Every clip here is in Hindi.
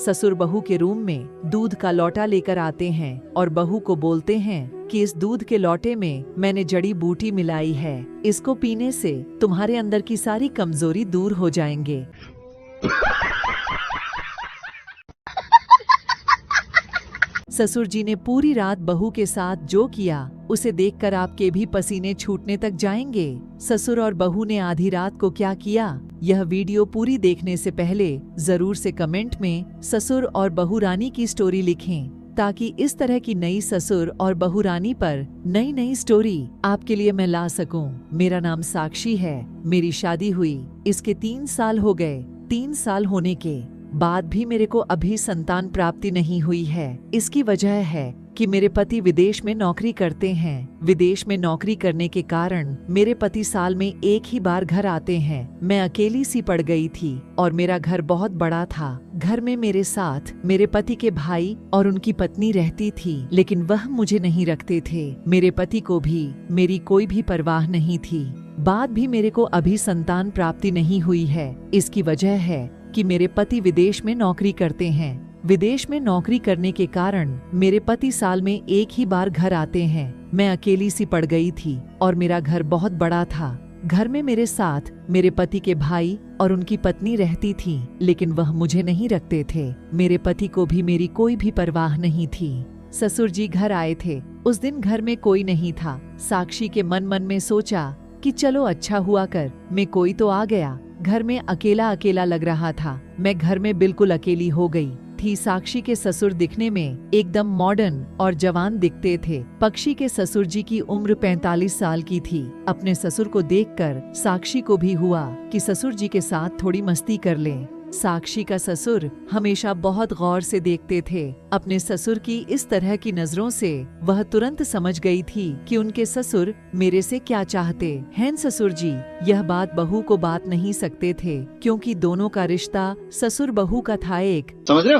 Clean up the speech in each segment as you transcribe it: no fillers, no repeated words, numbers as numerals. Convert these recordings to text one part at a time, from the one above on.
ससुर बहू के रूम में दूध का लौटा लेकर आते हैं और बहू को बोलते हैं कि इस दूध के लौटे में मैंने जड़ी बूटी मिलाई है, इसको पीने से तुम्हारे अंदर की सारी कमजोरी दूर हो जाएंगे। ससुर जी ने पूरी रात बहू के साथ जो किया उसे देखकर आपके भी पसीने छूटने तक जाएंगे। ससुर और बहू ने आधी रात को क्या किया, यह वीडियो पूरी देखने से पहले जरूर से कमेंट में ससुर और बहू रानी की स्टोरी लिखें, ताकि इस तरह की नई ससुर और बहू रानी पर नई नई स्टोरी आपके लिए मैं ला सकूं। मेरा नाम साक्षी है। मेरी शादी हुई इसके 3 साल हो गए। 3 साल होने के बाद भी मेरे को अभी संतान प्राप्ति नहीं हुई है। इसकी वजह है कि मेरे पति विदेश में नौकरी करते हैं। विदेश में नौकरी करने के कारण मेरे पति साल में एक ही बार घर आते हैं। मैं अकेली सी पड़ गई थी और मेरा घर बहुत बड़ा था। घर में मेरे साथ मेरे पति के भाई और उनकी पत्नी रहती थी, लेकिन वह मुझे नहीं रखते थे। मेरे पति को भी मेरी कोई भी परवाह नहीं थी। बाद भी मेरे को अभी संतान प्राप्ति नहीं हुई है। इसकी वजह है कि मेरे पति विदेश में नौकरी करते हैं। विदेश में नौकरी करने के कारण मेरे पति साल में एक ही बार घर आते हैं। मैं अकेली सी पड़ गई थी और मेरा घर बहुत बड़ा था। घर में मेरे साथ मेरे पति के भाई और उनकी पत्नी रहती थी, लेकिन वह मुझे नहीं रखते थे। मेरे पति को भी मेरी कोई भी परवाह नहीं थी। ससुर जी घर आए थे। उस दिन घर में कोई नहीं था। साक्षी के मन में सोचा कि चलो अच्छा हुआ कर मैं कोई तो आ गया। घर में अकेला अकेला लग रहा था। मैं घर में बिल्कुल अकेली हो गई थी। साक्षी के ससुर दिखने में एकदम मॉडर्न और जवान दिखते थे। पक्षी के ससुर जी की उम्र 45 साल की थी। अपने ससुर को देखकर साक्षी को भी हुआ कि ससुर जी के साथ थोड़ी मस्ती कर लें। साक्षी का ससुर हमेशा बहुत गौर से देखते थे। अपने ससुर की इस तरह की नजरों से वह तुरंत समझ गई थी कि उनके ससुर मेरे से क्या चाहते हैं। ससुर जी यह बात बहू को बात नहीं सकते थे, क्योंकि दोनों का रिश्ता ससुर बहू का था एक। समझ रहे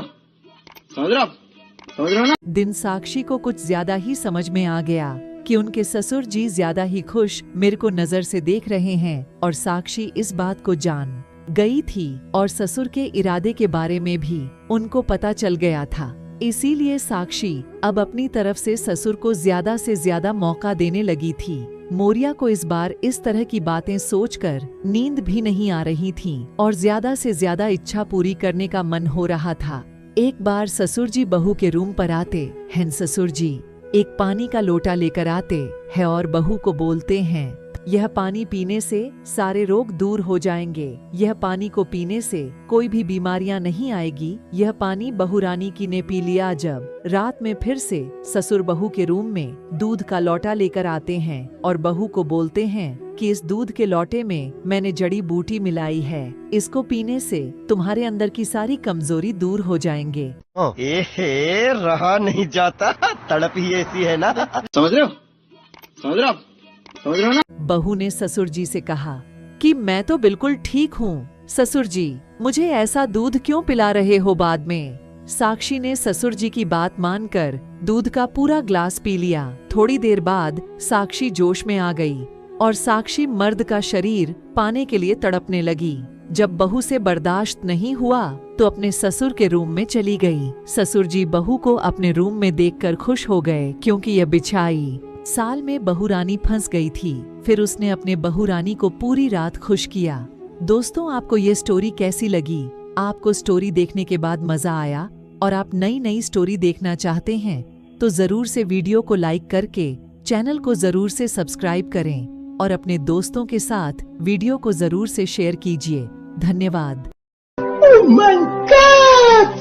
हो ना? दिन साक्षी को कुछ ज्यादा ही समझ में आ गया कि उनके ससुर जी ज्यादा ही खुश मेरे को नजर से देख रहे हैं, और साक्षी इस बात को जान गई थी और ससुर के इरादे के बारे में भी उनको पता चल गया था। इसीलिए साक्षी अब अपनी तरफ से ससुर को ज्यादा से ज्यादा मौका देने लगी थी। मोरिया को इस बार इस तरह की बातें सोचकर नींद भी नहीं आ रही थी और ज्यादा से ज्यादा इच्छा पूरी करने का मन हो रहा था। एक बार ससुर जी बहू के रूम पर आते हैं। ससुर जी एक पानी का लोटा लेकर आते हैं और बहू को बोलते हैं, यह पानी पीने से सारे रोग दूर हो जाएंगे। यह पानी को पीने से कोई भी बीमारियां नहीं आएगी। यह पानी बहू रानी की ने पी लिया। जब रात में फिर से ससुर बहू के रूम में दूध का लौटा लेकर आते हैं और बहू को बोलते हैं कि इस दूध के लौटे में मैंने जड़ी बूटी मिलाई है, इसको पीने से तुम्हारे अंदर की सारी कमजोरी दूर हो जाएंगे। रहा नहीं जाता, तड़प ही ऐसी है ना। समझ रहे हो ना? बहू ने ससुर जी से कहा कि मैं तो बिल्कुल ठीक हूँ। ससुर जी मुझे ऐसा दूध क्यों पिला रहे हो बाद में? साक्षी ने ससुर जी की बात मानकर दूध का पूरा ग्लास पी लिया। थोड़ी देर बाद साक्षी जोश में आ गई और साक्षी मर्द का शरीर पाने के लिए तड़पने लगी। जब बहू से बर्दाश्त नहीं हुआ तो अपने ससुर के रूम में चली गई। ससुर जी बहू को अपने रूम में देखकर खुश हो गए, क्योंकि यह बिछाई साल में बहू रानी फंस गई थी। फिर उसने अपने बहू रानी को पूरी रात खुश किया। दोस्तों आपको ये स्टोरी कैसी लगी? आपको स्टोरी देखने के बाद मजा आया और आप नई नई स्टोरी देखना चाहते हैं तो जरूर से वीडियो को लाइक करके चैनल को जरूर से सब्सक्राइब करें और अपने दोस्तों के साथ वीडियो को जरूर से शेयर कीजिए। धन्यवाद। Oh my God!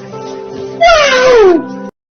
Wow!